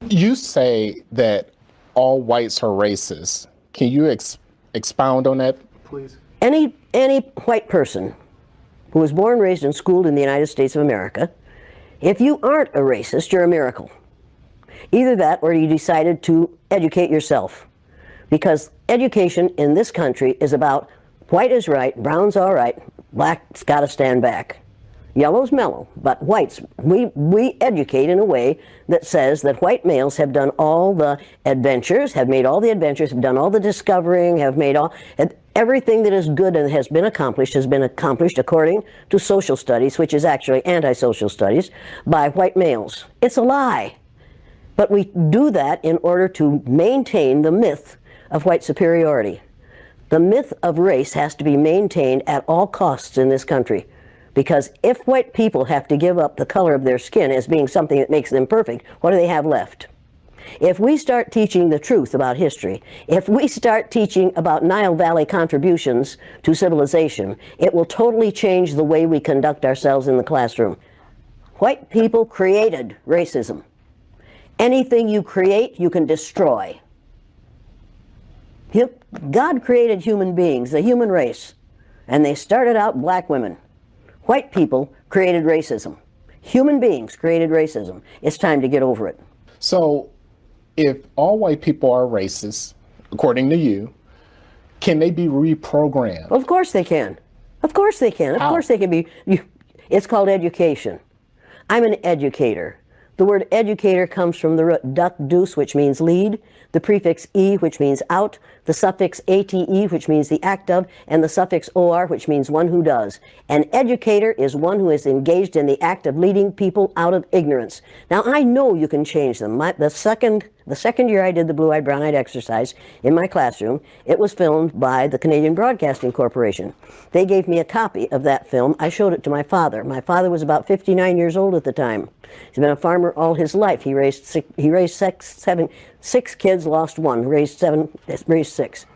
You say that all whites are racist. Can you expound on that, please? Any white person who was born, raised, and schooled in the United States of America, if you aren't a racist, you're a miracle. Either that or you decided to educate yourself. Because education in this country is about white is right, brown's all right, black's got to stand back. Yellow's mellow, but whites, we educate in a way that says that white males have done all the adventures, have made all the adventures, have done all the discovering, have made all, everything that is good and has been accomplished according to social studies, which is actually anti-social studies, by white males. It's a lie. But we do that in order to maintain the myth of white superiority. The myth of race has to be maintained at all costs in this country. Because if white people have to give up the color of their skin as being something that makes them perfect, what do they have left? If we start teaching the truth about history, if we start teaching about Nile Valley contributions to civilization, it will totally change the way we conduct ourselves in the classroom. White people created racism. Anything you create, you can destroy. God created human beings, the human race, and they started out black women. White people created racism. Human beings created racism. It's time to get over it. So, if all white people are racist, according to you, can they be reprogrammed? Of course they can. Of course they can. Of How? course they can be. It's called education. I'm an educator. The word educator comes from the root duc dus, which means lead, the prefix e, which means out, the suffix ate, which means the act of, and the suffix or, which means one who does. An educator is one who is engaged in the act of leading people out of ignorance. Now, I know you can change them. The second year I did the blue-eyed, brown-eyed exercise in my classroom, it was filmed by the Canadian Broadcasting Corporation. They gave me a copy of that film. I showed it to my father. My father was about 59 years old at the time. He's been a farmer all his life. He raised six kids, lost one, raised six.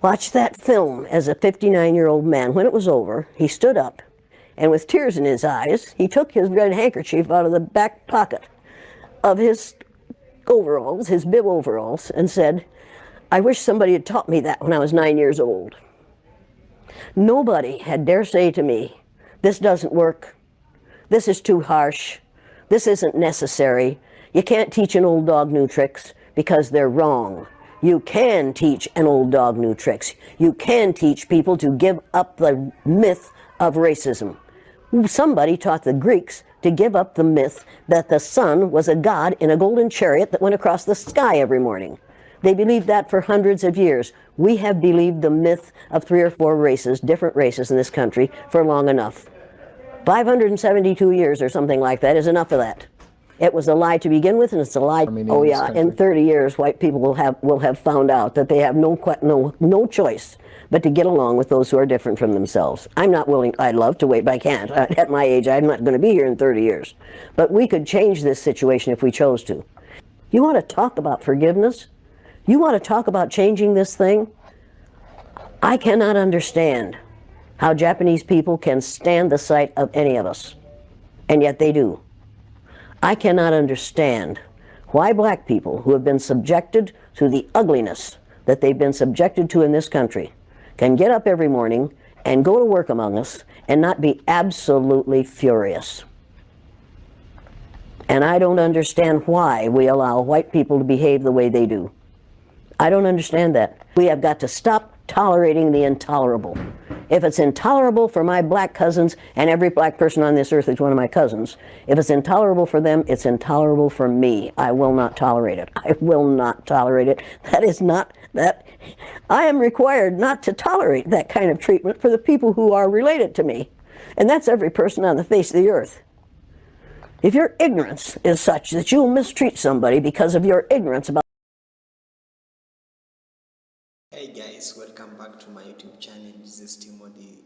Watched that film as a 59-year-old man. When it was over, he stood up, and with tears in his eyes, he took his red handkerchief out of the back pocket of his overalls, his bib overalls, and said, "I wish somebody had taught me that when I was 9 years old." Nobody had dare say to me, "This doesn't work. This is too harsh. This isn't necessary. You can't teach an old dog new tricks because they're wrong." You can teach an old dog new tricks. You can teach people to give up the myth of racism. Somebody taught the Greeks to give up the myth that the sun was a god in a golden chariot that went across the sky every morning. They believed that for hundreds of years. We have believed the myth of 3 or 4 races, different races in this country, for long enough. 572 years or something like that is enough of that. It was a lie to begin with, and it's a lie. Oh yeah, in 30 years, white people will have found out that they have no choice but to get along with those who are different from themselves. I'm not willing. I'd love to wait, but I can't. At my age, I'm not going to be here in 30 years. But we could change this situation if we chose to. You want to talk about forgiveness? You want to talk about changing this thing? I cannot understand how Japanese people can stand the sight of any of us, and yet they do. I cannot understand why black people who have been subjected to the ugliness that they've been subjected to in this country can get up every morning and go to work among us and not be absolutely furious. And I don't understand why we allow white people to behave the way they do. I don't understand that. We have got to stop tolerating the intolerable. If it's intolerable for my black cousins, and every black person on this earth is one of my cousins, if it's intolerable for them, it's intolerable for me. I will not tolerate it. I will not tolerate it. That is not that. I am required not to tolerate that kind of treatment for the people who are related to me. And that's every person on the face of the earth. If your ignorance is such that you'll mistreat somebody because of your ignorance about... Hey guys, welcome back to my YouTube channel. This is Timothy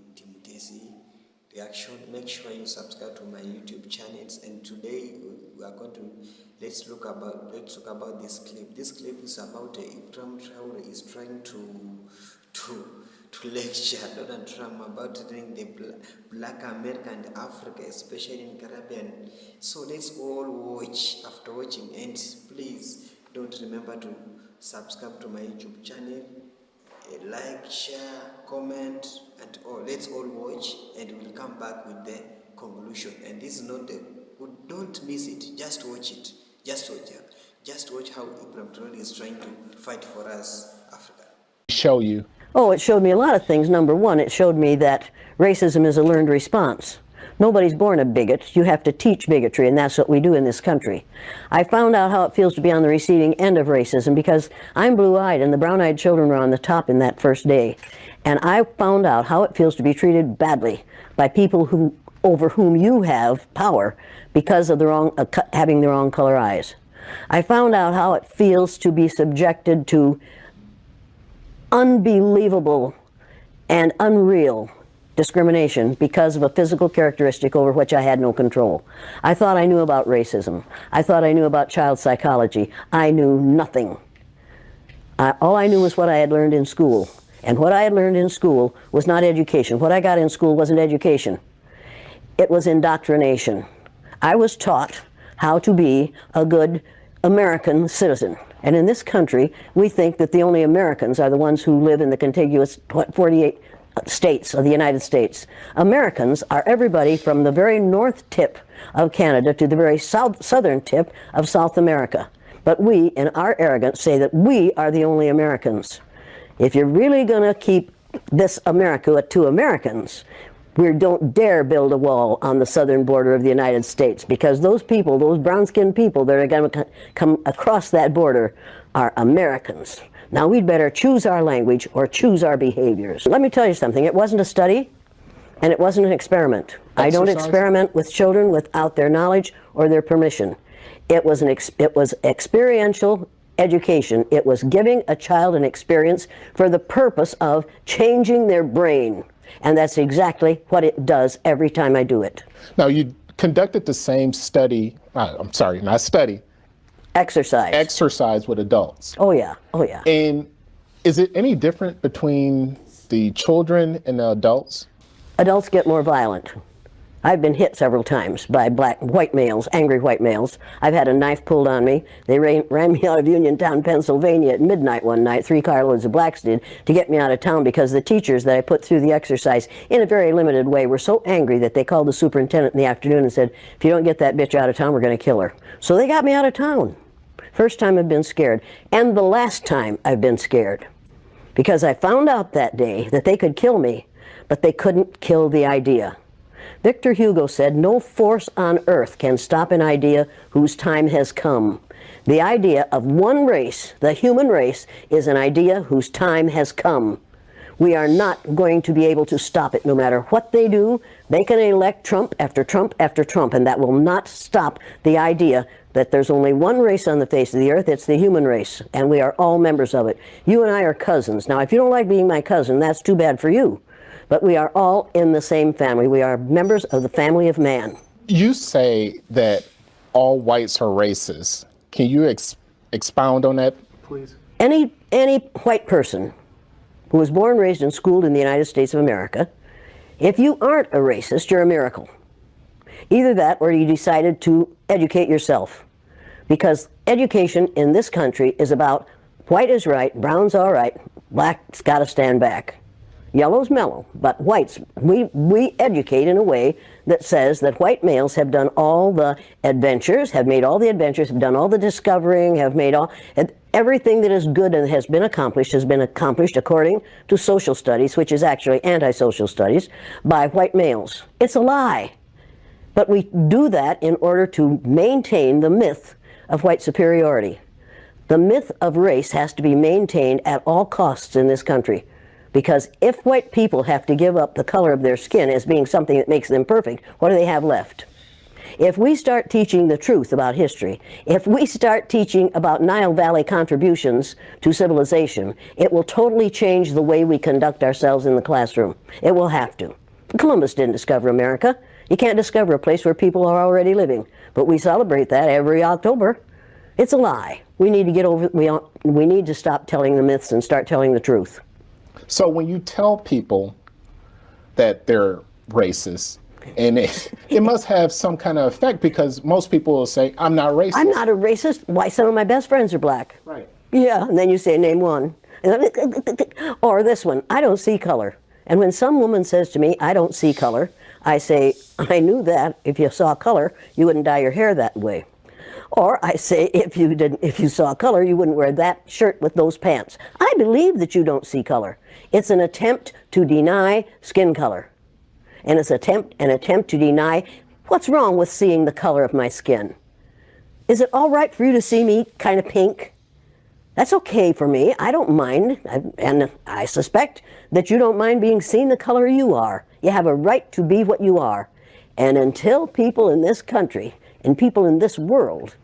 Reaction. Make sure you subscribe to my YouTube channels. And today we are going to let's talk about this clip. This clip is about Ibrahim Traore is trying to to lecture Donald Trump about telling the black America and Africa, especially in Caribbean. So let's all watch. After watching, and please don't remember to subscribe to my YouTube channel, like, share, comment, and all. Let's all watch, and we'll come back with the conclusion. And this is not the good. Don't miss it. Just watch it. Just watch it. Just watch how Ibrahim Traoré is trying to fight for us, Africa. Show you. Oh, it showed me a lot of things. Number one, it showed me that racism is a learned response. Nobody's born a bigot. You have to teach bigotry, and that's what we do in this country. I found out how it feels to be on the receiving end of racism because I'm blue-eyed, and the brown-eyed children were on the top in that first day. And I found out how it feels to be treated badly by people over whom you have power because of having the wrong color eyes. I found out how it feels to be subjected to unbelievable and unreal discrimination because of a physical characteristic over which I had no control. I thought I knew about racism. I thought I knew about child psychology. I knew nothing. All I knew was what I had learned in school. And what I had learned in school was not education. What I got in school wasn't education. It was indoctrination. I was taught how to be a good American citizen. And in this country, we think that the only Americans are the ones who live in the contiguous 48 states of the United States. Americans are everybody from the very north tip of Canada to the very southern tip of South America. But we, in our arrogance, say that we are the only Americans. If you're really going to keep this America to Americans, we don't dare build a wall on the southern border of the United States, because those people, those brown-skinned people that are going to come across that border are Americans. Now we'd better choose our language or choose our behaviors. Let me tell you something. It wasn't a study, and it wasn't an experiment. I don't experiment with children without their knowledge or their permission. It was experiential education. It was giving a child an experience for the purpose of changing their brain. And that's exactly what it does every time I do it. Now, you conducted the same study, I'm sorry, not study. Exercise. Exercise with adults. Oh, yeah. Oh, yeah. And is it any different between the children and the adults? Adults get more violent. I've been hit several times by white males, angry white males. I've had a knife pulled on me. They ran me out of Uniontown, Pennsylvania at midnight one night, 3 carloads of blacks did, to get me out of town because the teachers that I put through the exercise in a very limited way were so angry that they called the superintendent in the afternoon and said, if you don't get that bitch out of town, we're going to kill her. So they got me out of town. First time I've been scared. And the last time I've been scared. Because I found out that day that they could kill me, but they couldn't kill the idea. Victor Hugo said, no force on earth can stop an idea whose time has come. The idea of one race, the human race, is an idea whose time has come. We are not going to be able to stop it no matter what they do. They can elect Trump after Trump after Trump, and that will not stop the idea that there's only one race on the face of the earth. It's the human race, and we are all members of it. You and I are cousins. Now, if you don't like being my cousin, that's too bad for you. But we are all in the same family. We are members of the family of man. You say that all whites are racist. Can you expound on that, please? Any white person who was born, raised, and schooled in the United States of America, if you aren't a racist, you're a miracle. Either that or you decided to educate yourself. Because education in this country is about white is right, brown's all right, black's got to stand back. Yellow's mellow, but whites, we educate in a way that says that white males have done all the adventures, have made all the adventures, have done all the discovering, have made everything that is good and has been accomplished according to social studies, which is actually anti-social studies, by white males. It's a lie. But we do that in order to maintain the myth of white superiority. The myth of race has to be maintained at all costs in this country. Because if white people have to give up the color of their skin as being something that makes them perfect, what do they have left? If we start teaching the truth about history, if we start teaching about Nile Valley contributions to civilization, it will totally change the way we conduct ourselves in the classroom. It will have to. Columbus didn't discover America. You can't discover a place where people are already living. But we celebrate that every October. It's a lie. We need to get over, we need to stop telling the myths and start telling the truth. So when you tell people that they're racist, and it must have some kind of effect, because most people will say, I'm not racist. I'm not a racist. Why, some of my best friends are black. Right. Yeah, and then you say, name one. Or this one, I don't see color. And when some woman says to me, I don't see color, I say, I knew that. If you saw color, you wouldn't dye your hair that way. Or I say, if you saw color, you wouldn't wear that shirt with those pants. I believe that you don't see color. It's an attempt to deny skin color. And it's an attempt to deny what's wrong with seeing the color of my skin. Is it all right for you to see me kind of pink? That's okay for me. I don't mind. And I suspect that you don't mind being seen the color you are. You have a right to be what you are. And until people in this country and people in this world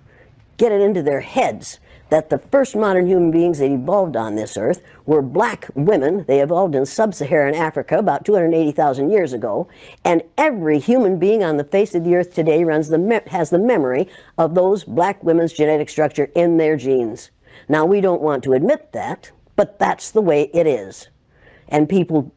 get it into their heads that the first modern human beings that evolved on this earth were black women. They evolved in sub-Saharan Africa about 280,000 years ago, and every human being on the face of the earth today has the memory of those black women's genetic structure in their genes. Now, we don't want to admit that, but that's the way it is. And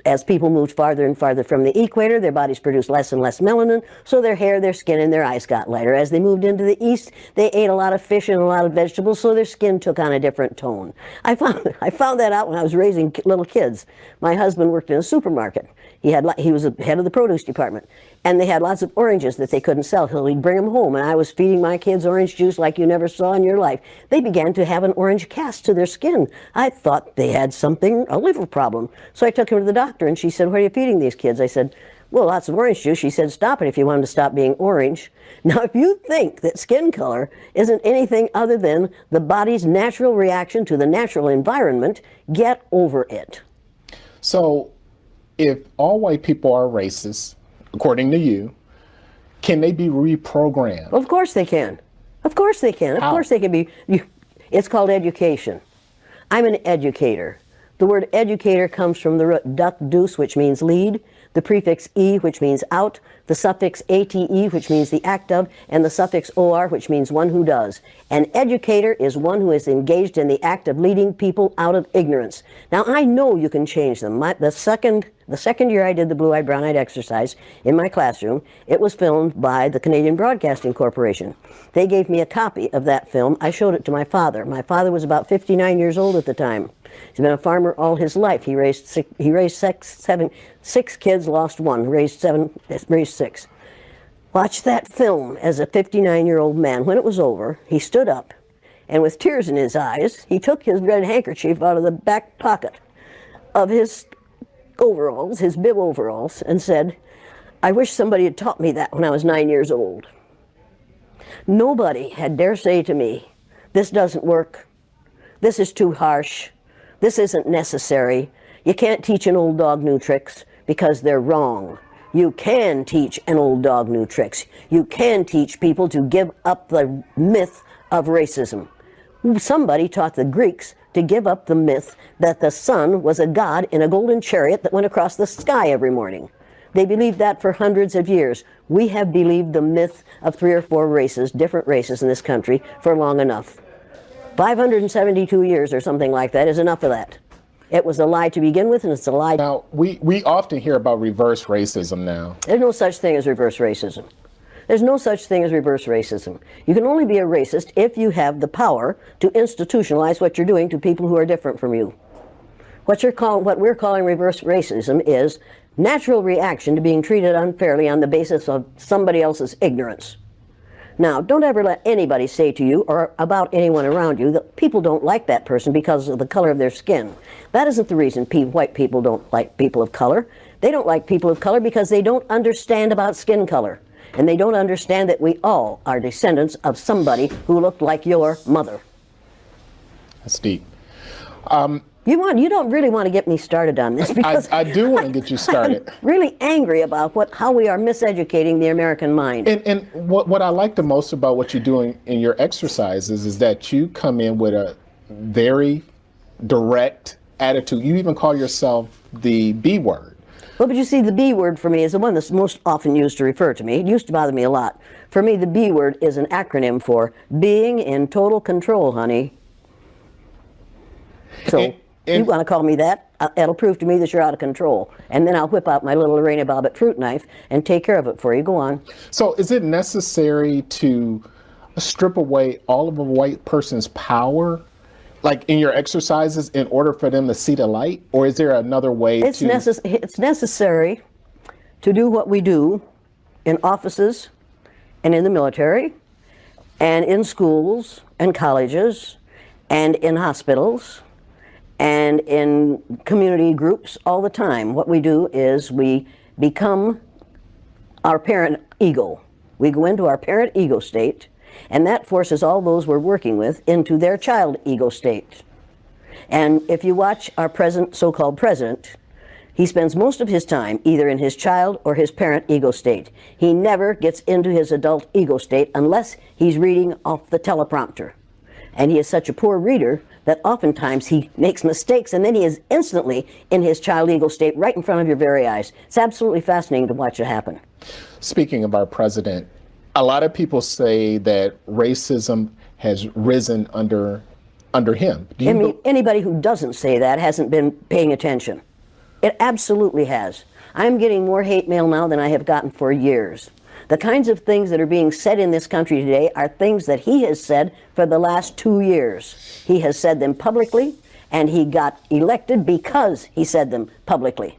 as people moved farther and farther from the equator, their bodies produced less and less melanin, so their hair, their skin, and their eyes got lighter. As they moved into the east, they ate a lot of fish and a lot of vegetables, so their skin took on a different tone. I found that out when I was raising little kids. My husband worked in a supermarket. He was the head of the produce department, and they had lots of oranges that they couldn't sell, so he'd bring them home, and I was feeding my kids orange juice like you never saw in your life. They began to have an orange cast to their skin. I thought they had a liver problem. So I took them to the doctor, and she said, what are you feeding these kids? I said, well, lots of orange juice. She said, stop it if you want them to stop being orange. Now, if you think that skin color isn't anything other than the body's natural reaction to the natural environment, get over it. So if all white people are racist, according to you, can they be reprogrammed? Of course they can. Of course they can. Of How? course they can be. It's called education. I'm an educator. The word educator comes from the root duc dus, which means lead, the prefix e, which means out, the suffix ate, which means the act of, and the suffix or, which means one who does. An educator is one who is engaged in the act of leading people out of ignorance. Now, I know you can change them. The second year I did the blue-eyed, brown-eyed exercise in my classroom, it was filmed by the Canadian Broadcasting Corporation. They gave me a copy of that film. I showed it to my father. My father was about 59 years old at the time. He's been a farmer all his life. He raised six kids, lost one, raised six. Watched that film as a 59-year-old man. When it was over, he stood up, and with tears in his eyes, he took his red handkerchief out of the back pocket of his overalls, his bib overalls, and said, I wish somebody had taught me that when I was 9 years old. Nobody had dare say to me, this doesn't work, this is too harsh, this isn't necessary, you can't teach an old dog new tricks because they're wrong. You can teach an old dog new tricks. You can teach people to give up the myth of racism. Somebody taught the Greeks to give up the myth that the sun was a god in a golden chariot that went across the sky every morning. They believed that for hundreds of years. We have believed the myth of 3 or 4 races, different races in this country, for long enough. 572 years or something like that is enough of that. It was a lie to begin with, and it's a lie. Now, we often hear about reverse racism now. There's no such thing as reverse racism. There's no such thing as reverse racism. You can only be a racist if you have the power to institutionalize what you're doing to people who are different from you. What we're calling reverse racism is natural reaction to being treated unfairly on the basis of somebody else's ignorance. Now, don't ever let anybody say to you or about anyone around you that people don't like that person because of the color of their skin. That isn't the reason white people don't like people of color. They don't like people of color because they don't understand about skin color. And they don't understand that we all are descendants of somebody who looked like your mother. That's deep. You don't really want to get me started on this because I do want to get you started. I'm really angry about how we are miseducating the American mind. And what I like the most about what you're doing in your exercises is that you come in with a very direct attitude. You even call yourself the B word. Well, but you see, the B word for me is the one that's most often used to refer to me. It used to bother me a lot. For me, the B word is an acronym for being in total control, honey. So, you want to call me that? it'll prove to me that you're out of control. And then I'll whip out my little Lorena Bobbitt fruit knife and take care of it for you. Go on. So is it necessary to strip away all of a white person's power, like in your exercises, in order for them to see the light? Or is there another way It's necessary to do what we do in offices and in the military and in schools and colleges and in hospitals and in community groups all the time. What we do is we become our parent ego. We go into our parent ego state, and that forces all those we're working with into their child ego state. And if you watch our present so-called president, he spends most of his time either in his child or his parent ego state. He never gets into his adult ego state unless he's reading off the teleprompter. And he is such a poor reader that oftentimes he makes mistakes, and then he is instantly in his child ego state right in front of your very eyes. It's absolutely fascinating to watch it happen. Speaking of our president, a lot of people say that racism has risen under him. I mean, anybody who doesn't say that hasn't been paying attention. It absolutely has. I'm getting more hate mail now than I have gotten for years. The kinds of things that are being said in this country today are things that he has said for the last 2 years. He has said them publicly, and he got elected because he said them publicly.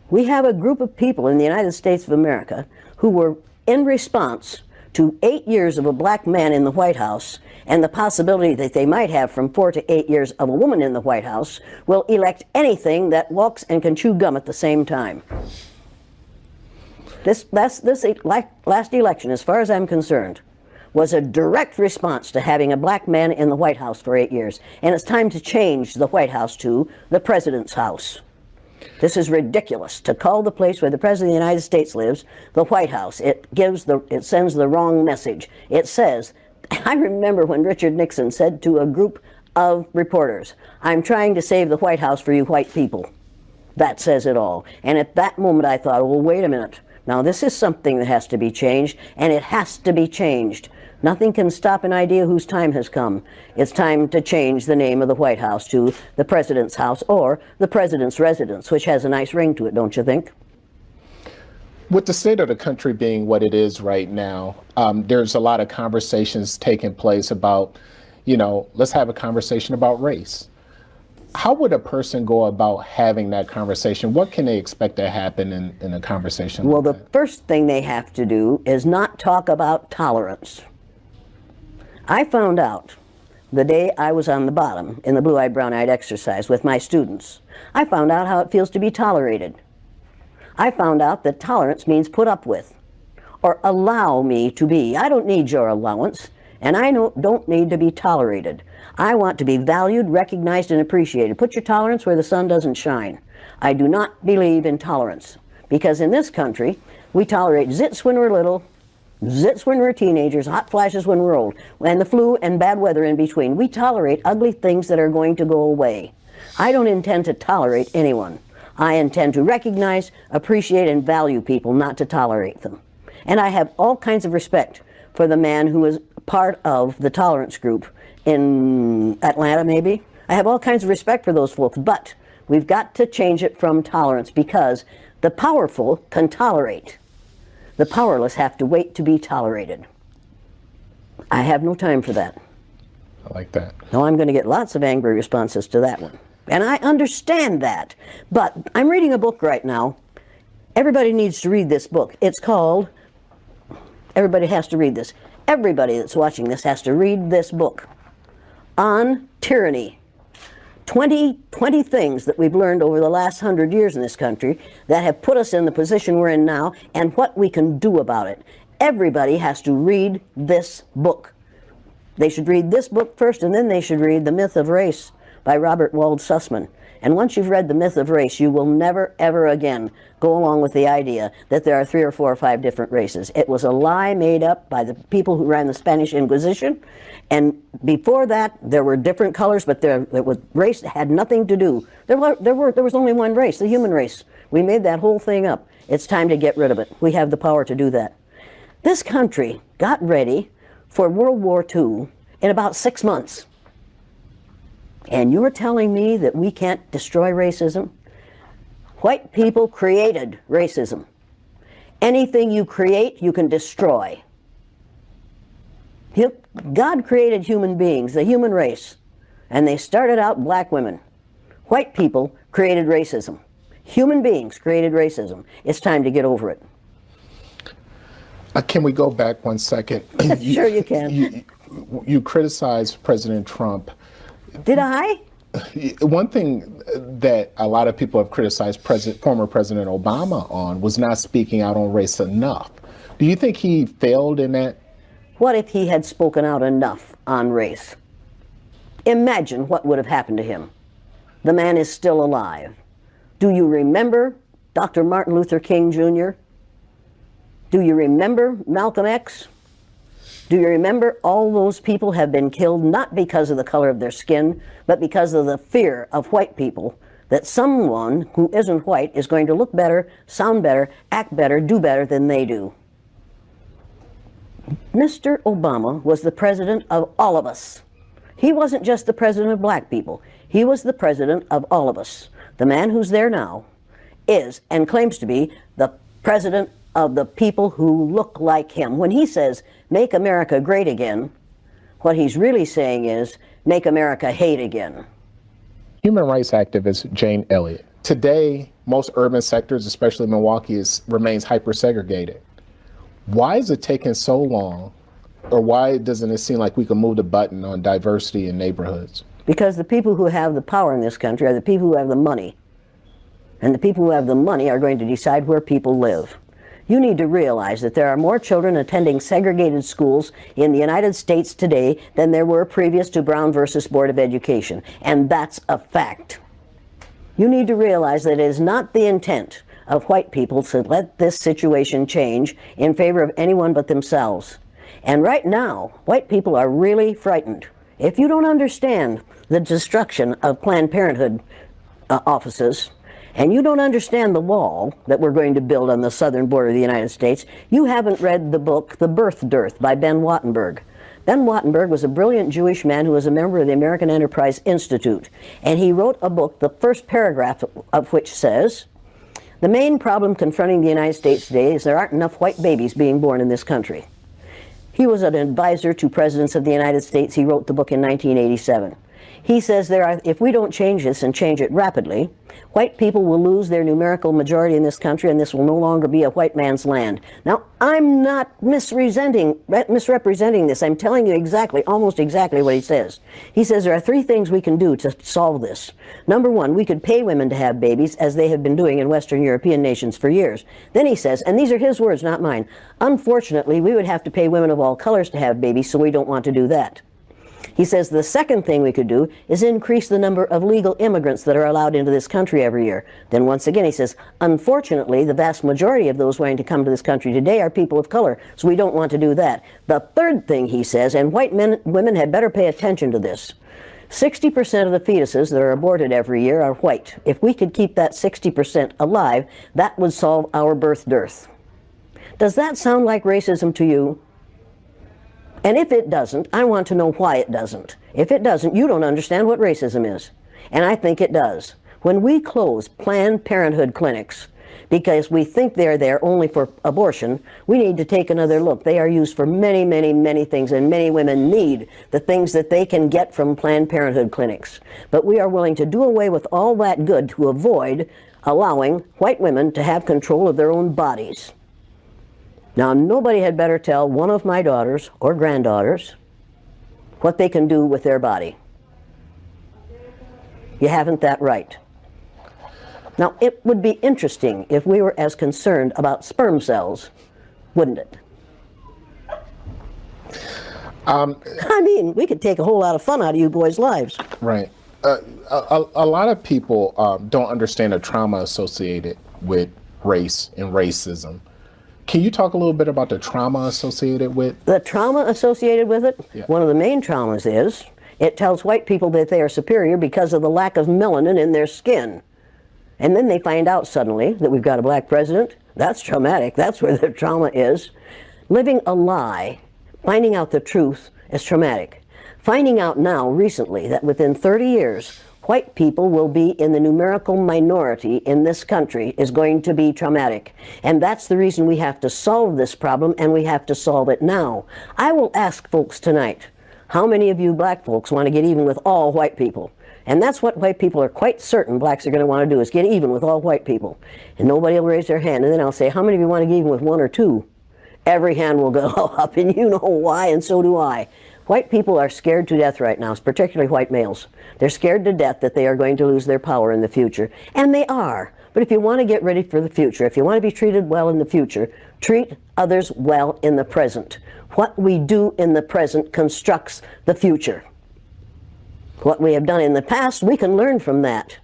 We have a group of people in the United States of America who were in response to 8 years of a black man in the White House and the possibility that they might have from 4 to 8 years of a woman in the White House, will elect anything that walks and can chew gum at the same time. This last election, as far as I'm concerned, was a direct response to having a black man in the White House for 8 years. And it's time to change the White House to the President's house. This is ridiculous to call the place where the President of the United States lives the White House. It sends the wrong message. It says, I remember when Richard Nixon said to a group of reporters, "I'm trying to save the White House for you white people." That says it all. And at that moment I thought, well, wait a minute. Now this is something that has to be changed, and it has to be changed. Nothing can stop an idea whose time has come. It's time to change the name of the White House to the President's house or the President's residence, which has a nice ring to it, don't you think? With the state of the country being what it is right now, there's a lot of conversations taking place about, let's have a conversation about race. How would a person go about having that conversation? What can they expect to happen in a conversation? Well, the first thing they have to do is not talk about tolerance. I found out the day I was on the bottom in the blue-eyed, brown-eyed exercise with my students. I found out how it feels to be tolerated. I found out that tolerance means put up with, or allow me to be. I don't need your allowance, and I don't need to be tolerated. I want to be valued, recognized, and appreciated. Put your tolerance where the sun doesn't shine. I do not believe in tolerance, because in this country, we tolerate zits when we're little, zits when we're teenagers, hot flashes when we're old, and the flu and bad weather in between. We tolerate ugly things that are going to go away. I don't intend to tolerate anyone. I intend to recognize, appreciate, and value people, not to tolerate them. And I have all kinds of respect for the man who is part of the tolerance group in Atlanta, maybe. I have all kinds of respect for those folks, but we've got to change it from tolerance, because the powerful can tolerate. The powerless have to wait to be tolerated. I have no time for that. I like that. No, I'm going to get lots of angry responses to that one. And I understand that. But I'm reading a book right now. Everybody needs to read this book. It's called, everybody has to read this. Everybody that's watching this has to read this book on tyranny. 20 things that we've learned over the last 100 years in this country that have put us in the position we're in now, and what we can do about it. Everybody has to read this book. They should read this book first, and then they should read The Myth of Race by Robert Wald Sussman. And once you've read The Myth of Race, you will never, ever again go along with the idea that there are 3 or 4 or 5 different races. It was a lie made up by the people who ran the Spanish Inquisition. And before that, there were different colors, but race had nothing to do. There was only one race, the human race. We made that whole thing up. It's time to get rid of it. We have the power to do that. This country got ready for World War II in about 6 months. And you're telling me that we can't destroy racism? White people created racism. Anything you create, you can destroy. God created human beings, the human race, and they started out black women. White people created racism. Human beings created racism. It's time to get over it. Can we go back 1 second? Sure you can. You criticized President Trump. Did I? One thing that a lot of people have criticized former President Obama on was not speaking out on race enough. Do you think he failed in that? What if he had spoken out enough on race? Imagine what would have happened to him. The man is still alive. Do you remember Dr. Martin Luther King Jr.? Do you remember Malcolm X? Do you remember all those people have been killed not because of the color of their skin, but because of the fear of white people that someone who isn't white is going to look better, sound better, act better, do better than they do? Mr. Obama was the president of all of us. He wasn't just the president of black people. He was the president of all of us. The man who's there now is and claims to be the president of the people who look like him. When he says, make America great again, what he's really saying is, make America hate again. Human rights activist Jane Elliott. Today, most urban sectors, especially Milwaukee, remains hyper-segregated. Why is it taking so long, or why doesn't it seem like we can move the button on diversity in neighborhoods? Because the people who have the power in this country are the people who have the money. And the people who have the money are going to decide where people live. You need to realize that there are more children attending segregated schools in the United States today than there were previous to Brown versus Board of Education. And that's a fact. You need to realize that it is not the intent of white people to let this situation change in favor of anyone but themselves. And right now, white people are really frightened. If you don't understand the destruction of Planned Parenthood offices, and you don't understand the wall that we're going to build on the southern border of the United States, you haven't read the book, The Birth Dearth by Ben Wattenberg. Ben Wattenberg was a brilliant Jewish man who was a member of the American Enterprise Institute. And he wrote a book, the first paragraph of which says, the main problem confronting the United States today is there aren't enough white babies being born in this country. He was an advisor to presidents of the United States. He wrote the book in 1987. He says if we don't change this and change it rapidly, white people will lose their numerical majority in this country and this will no longer be a white man's land. Now, I'm not misrepresenting this. I'm telling you exactly, almost exactly what he says. He says there are three things we can do to solve this. Number one, we could pay women to have babies, as they have been doing in Western European nations for years. Then he says, and these are his words, not mine, unfortunately, we would have to pay women of all colors to have babies, so we don't want to do that. He says the second thing we could do is increase the number of legal immigrants that are allowed into this country every year. Then once again he says, unfortunately, the vast majority of those wanting to come to this country today are people of color, so we don't want to do that. The third thing he says, and women had better pay attention to this, 60% of the fetuses that are aborted every year are white. If we could keep that 60% alive, that would solve our birth dearth. Does that sound like racism to you? And if it doesn't, I want to know why it doesn't. If it doesn't, you don't understand what racism is. And I think it does. When we close Planned Parenthood clinics because we think they're there only for abortion, we need to take another look. They are used for many, many, many things, and many women need the things that they can get from Planned Parenthood clinics. But we are willing to do away with all that good to avoid allowing white women to have control of their own bodies. Now, nobody had better tell one of my daughters or granddaughters what they can do with their body. You haven't that right. Now, it would be interesting if we were as concerned about sperm cells, wouldn't it? I mean, we could take a whole lot of fun out of you boys' lives. Right. A lot of people don't understand the trauma associated with race and racism. Can you talk a little bit about the trauma associated with? The trauma associated with it? Yeah. One of the main traumas is it tells white people that they are superior because of the lack of melanin in their skin. And then they find out suddenly that we've got a black president. That's traumatic. That's where the trauma is. Living a lie, finding out the truth, is traumatic. finding out now recently that within 30 years, white people will be in the numerical minority in this country is going to be traumatic. And that's the reason we have to solve this problem, and we have to solve it now. I will ask folks tonight, how many of you black folks want to get even with all white people? And that's what white people are quite certain blacks are going to want to do, is get even with all white people. And nobody will raise their hand. And then I'll say, how many of you want to get even with one or two? Every hand will go up, and you know why, and so do I. White people are scared to death right now, particularly white males. They're scared to death that they are going to lose their power in the future. And they are. But if you want to get ready for the future, if you want to be treated well in the future, treat others well in the present. What we do in the present constructs the future. What we have done in the past, we can learn from that.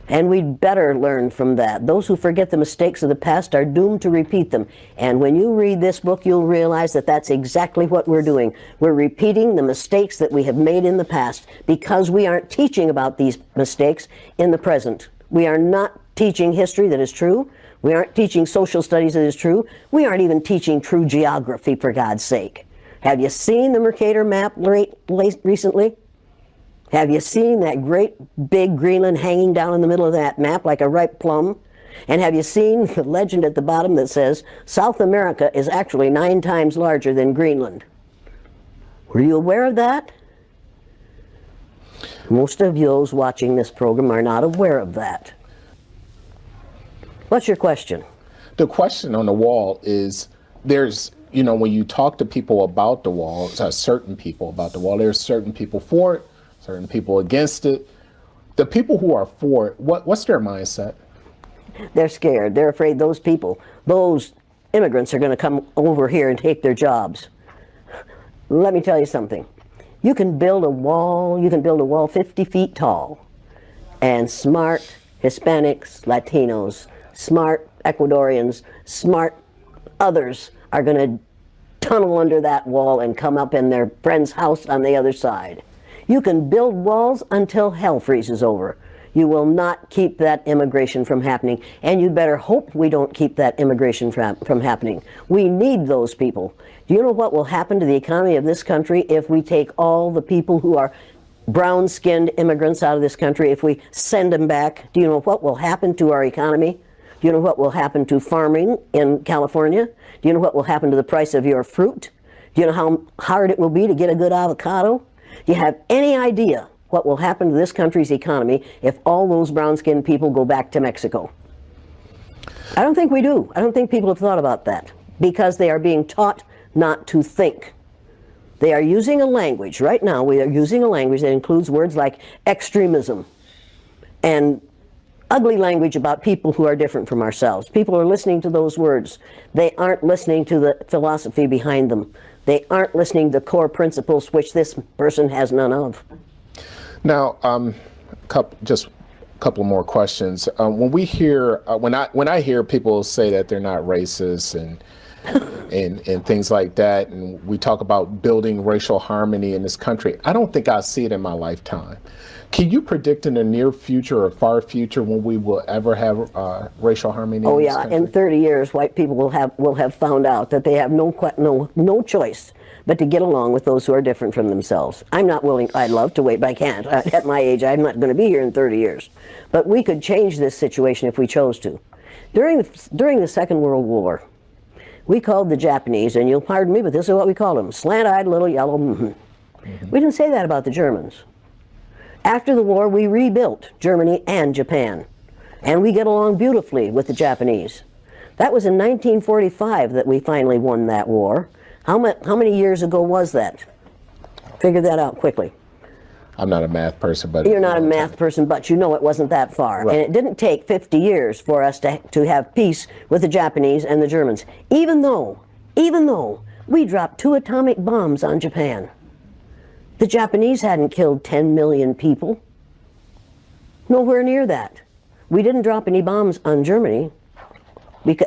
And we'd better learn from that. Those who forget the mistakes of the past are doomed to repeat them. And when you read this book, you'll realize that that's exactly what we're doing. We're repeating the mistakes that we have made in the past because we aren't teaching about these mistakes in the present. We are not teaching history that is true. We aren't teaching social studies that is true. We aren't even teaching true geography, for God's sake. Have you seen the Mercator map recently? Have you seen that great big Greenland hanging down in the middle of that map like a ripe plum? And have you seen the legend at the bottom that says, South America is actually 9 times larger than Greenland? Were you aware of that? Most of those watching this program are not aware of that. What's your question? The question on the wall is, there's, you know, when you talk to people about the wall, certain people about the wall, there's certain people for it, certain people against it. The people who are for it, what's their mindset? They're scared. They're afraid those people, those immigrants are going to come over here and take their jobs. Let me tell you something. You can build a wall 50 feet tall, and smart Hispanics, Latinos, smart Ecuadorians, smart others are going to tunnel under that wall and come up in their friend's house on the other side. You can build walls until hell freezes over. You will not keep that immigration from happening, and you'd better hope we don't keep that immigration from happening. We need those people. Do you know what will happen to the economy of this country if we take all the people who are brown-skinned immigrants out of this country, if we send them back? Do you know what will happen to our economy? Do you know what will happen to farming in California? Do you know what will happen to the price of your fruit? Do you know how hard it will be to get a good avocado? Do you have any idea what will happen to this country's economy if all those brown-skinned people go back to Mexico? I don't think we do. I don't think people have thought about that because they are being taught not to think. They are using a language, right now we are using a language that includes words like extremism and ugly language about people who are different from ourselves. People are listening to those words. They aren't listening to the philosophy behind them. They aren't listening to core principles which this person has none of. Now, just a couple more questions. When we hear, when I hear people say that they're not racist and things like that, and we talk about building racial harmony in this country, I don't think I see it in my lifetime. Can you predict in the near future or far future when we will ever have racial harmony? Oh in this yeah, country? in 30 years, white people will have found out that they have no choice but to get along with those who are different from themselves. I'm not willing. I'd love to wait, but I can't. At my age, I'm not going to be here in 30 years. But we could change this situation if we chose to. During the Second World War, we called the Japanese, and you'll pardon me, but this is what we called them: slant-eyed little yellow. We didn't say that about the Germans. After the war, we rebuilt Germany and Japan, and we get along beautifully with the Japanese. That was in 1945 that we finally won that war. How many years ago was that? Figure that out quickly. I'm not a math person, but... You're not a math person, but you know it wasn't that far. Right. And it didn't take 50 years for us to have peace with the Japanese and the Germans, even though we dropped 2 atomic bombs on Japan. The Japanese hadn't killed 10 million people. Nowhere near that. We didn't drop any bombs on Germany,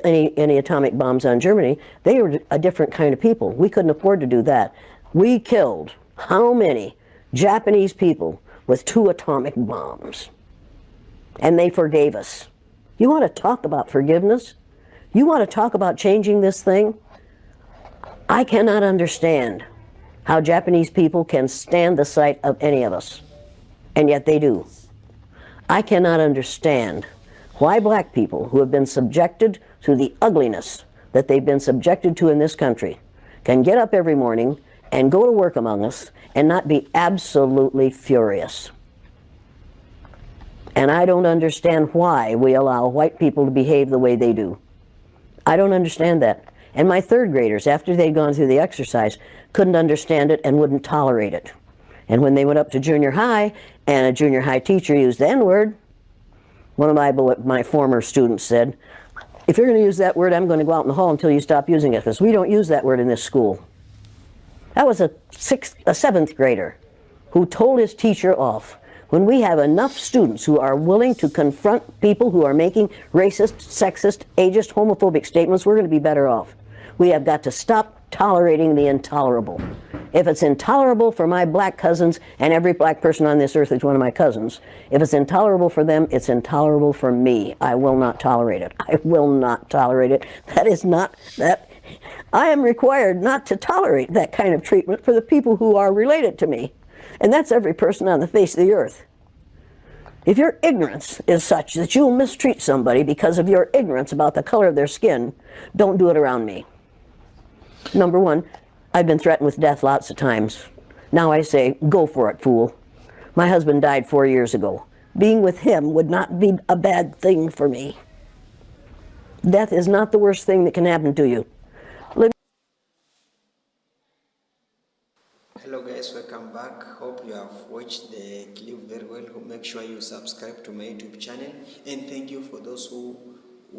any atomic bombs on Germany. They were a different kind of people. We couldn't afford to do that. We killed how many Japanese people with 2 atomic bombs? And they forgave us. You want to talk about forgiveness? You want to talk about changing this thing? I cannot understand how Japanese people can stand the sight of any of us, and yet they do. I cannot understand why black people who have been subjected to the ugliness that they've been subjected to in this country can get up every morning and go to work among us and not be absolutely furious. And I don't understand why we allow white people to behave the way they do. I don't understand that. And my third graders, after they'd gone through the exercise, couldn't understand it and wouldn't tolerate it. And when they went up to junior high and a junior high teacher used the N-word, one of my former students said, if you're going to use that word, I'm going to go out in the hall until you stop using it, because we don't use that word in this school. That was a seventh grader who told his teacher off. When we have enough students who are willing to confront people who are making racist, sexist, ageist, homophobic statements, we're going to be better off. We have got to stop tolerating the intolerable. If it's intolerable for my black cousins, and every black person on this earth is one of my cousins, if it's intolerable for them, it's intolerable for me. I will not tolerate it. I will not tolerate it. That is not that. I am required not to tolerate that kind of treatment for the people who are related to me. And that's every person on the face of the earth. If your ignorance is such that you'll mistreat somebody because of your ignorance about the color of their skin, don't do it around me. Number one, I've been threatened with death lots of times. Now I say, go for it, fool. My husband died 4 years ago. Being with him would not be a bad thing for me. Death is not the worst thing that can happen to you. Hello guys, welcome back. Hope you have watched the clip very well. Make sure you subscribe to my YouTube channel, and thank you for those who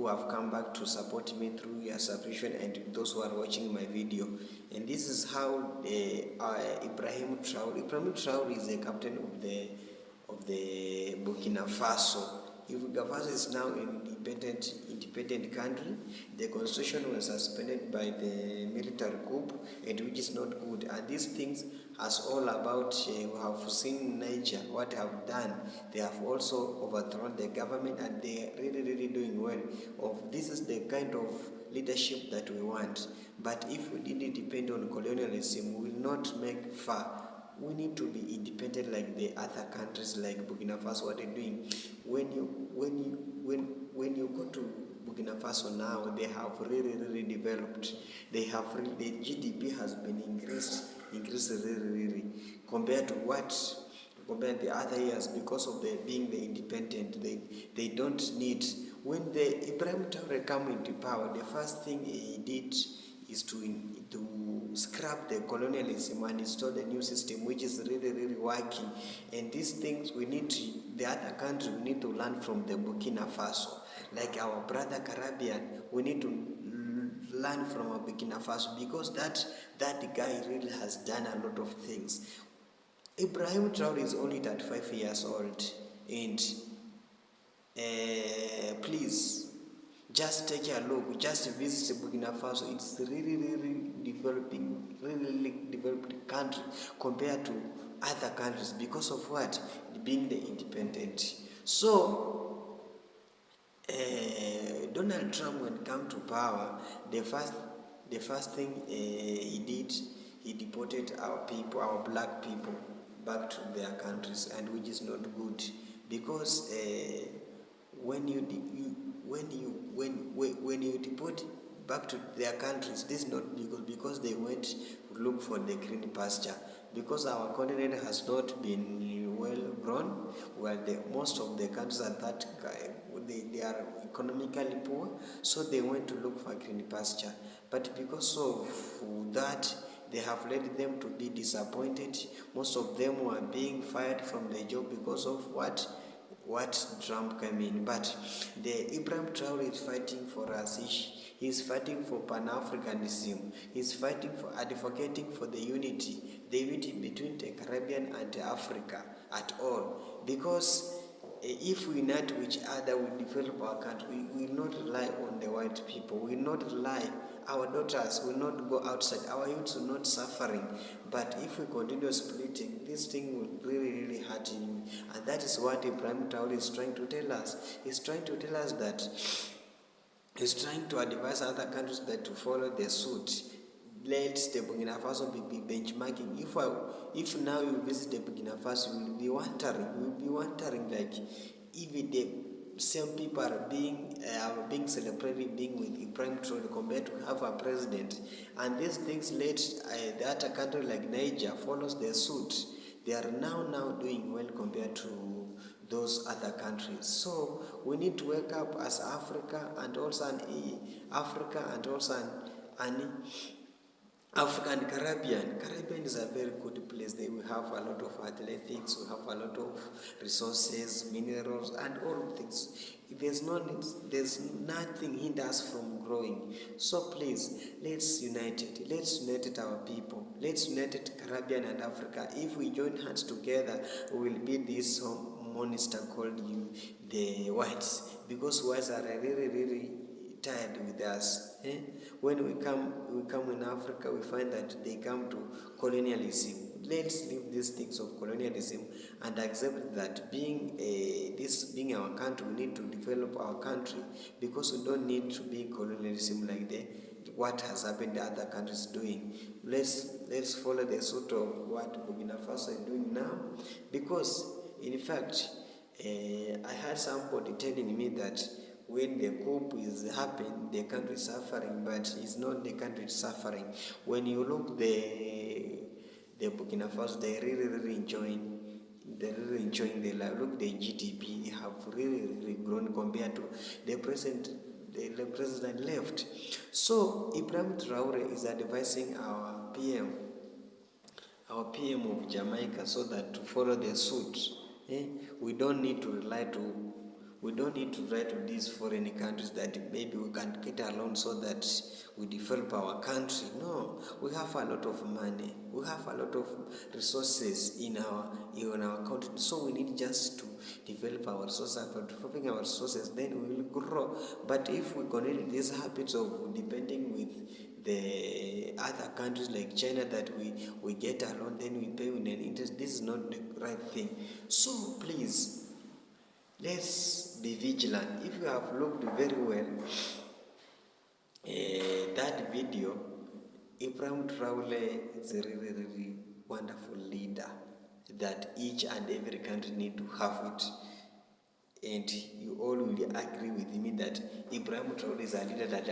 have come back to support me through your subscription, and those who are watching my video. And this is how Ibrahim Traore is the captain of the Burkina Faso. Burkina Faso is now an independent country. The constitution was suspended by the military coup, and which is not good. And these things are all about, we have seen Niger, what they have done. They have also overthrown the government, and they are really doing well. This is the kind of leadership that we want. But if we didn't depend on colonialism, we will not make far. We need to be independent like the other countries, like Burkina Faso. What they're doing, when you go to Burkina Faso now, they have really developed. They have the GDP has been increased really compared to the other years, because of being the independent. They don't need. When the Ibrahim Traore came into power, the first thing he did is to scrap the colonialism and install the new system, which is really working. And these things the other countries, we need to learn from the Burkina Faso. Like our brother Caribbean, we need to learn from our Burkina Faso, because that guy really has done a lot of things. Ibrahim Traore is only 35 years old, and please, just take a look, just visit Burkina Faso. It's really developed country compared to other countries, because of what? Being the independent. So Donald Trump, when come to power, the first thing he did, he deported our people, our black people, back to their countries, and which is not good, because when you deport back to their countries, this is not because they went to look for the green pasture, because our continent has not been well grown. Most of the countries are they are economically poor, so they went to look for green pasture. But because of that, they have led them to be disappointed. Most of them were being fired from their job because of what Trump came in. But the Ibrahim Traore is fighting for us. He's fighting for Pan-Africanism. He's fighting for advocating for the unity between the Caribbean and Africa at all. Because if we unite with each other, we develop our country. We will not rely on the white people. We will not rely. Our daughters will not go outside. Our youths will not suffering. But if we continue splitting, this thing will really hurt you. And that is what Ibrahim Traore is trying to tell us. He's trying to tell us that he's trying to advise other countries that to follow the suit. let the Burkina Faso be benchmarking. If now you visit the Burkina Faso, you will be wondering like if the same people are being celebrated being with Ibrahim Traore compared to have a president, and these things let the other country like Niger follows their suit. They are now doing well compared to those other countries. So we need to wake up as Africa and also an Africa and Caribbean. Caribbean is a very good place. There we have a lot of athletics, we have a lot of resources, minerals, and all things. There's nothing hinders us from growing. So please, let's unite it. Let's unite our people. Let's unite Caribbean and Africa. If we join hands together, we will beat this monster called the whites. Because whites are really tired with us. When we come in Africa, we find that they come to colonialism. Let's leave these things of colonialism and accept that being our country, we need to develop our country, because we don't need to be colonialism like what has happened the other countries doing. Let's follow the suit of what Burkina Faso is doing now, because in fact I had somebody telling me that when the coup is happening, the country is suffering, but it's not the country suffering. When you look the Burkina Faso, they're really enjoying their life. Look, the GDP have really grown compared to the president left. So Ibrahim Traore is advising our PM of Jamaica, so that to follow their suit. We don't need to rely to these foreign countries that maybe we can get along so that we develop our country. No, we have a lot of money, we have a lot of resources in our country, so we need just to develop our resources. After developing our resources, then we will grow. But if we continue these habits of depending with the other countries like China, that we get along, then we pay with an interest, this is not the right thing. So please, let's be vigilant. If you have looked very well that video, Ibrahim Traore is a really wonderful leader that each and every country need to have it. And you all will agree with me that Ibrahim Traore is a leader that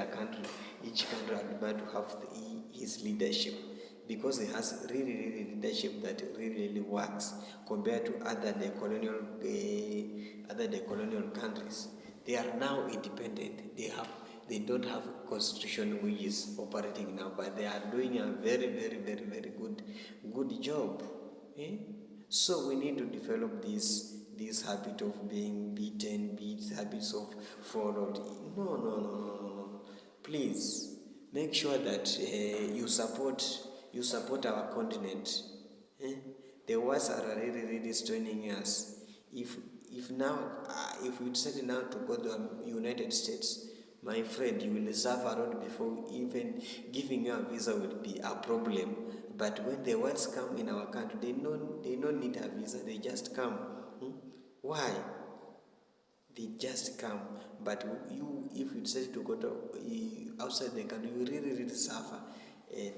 each country admire to have his leadership, because he has really leadership that really works compared to other colonial countries. They are now independent. They don't have a constitution which is operating now, but they are doing a very good job. So we need to develop this habit of being beaten, habits of fraud. No. Please make sure that you support our continent. The wars are really straining us. If we decide now to go to the United States, my friend, you will suffer a lot before even giving you a visa will be a problem. But when the whites come in our country, they don't need a visa, they just come. Why? They just come. But if you decide to go to outside the country, you really suffer.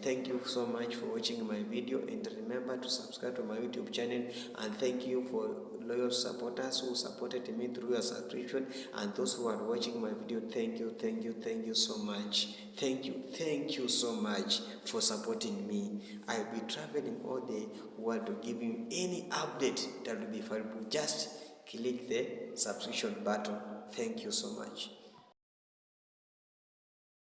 Thank you so much for watching my video, and remember to subscribe to my YouTube channel. And thank you for loyal supporters who supported me through your subscription, and those who are watching my video, thank you so much. Thank you so much for supporting me. I'll be traveling all the world to give you any update that will be valuable. Just click the subscription button. Thank you so much.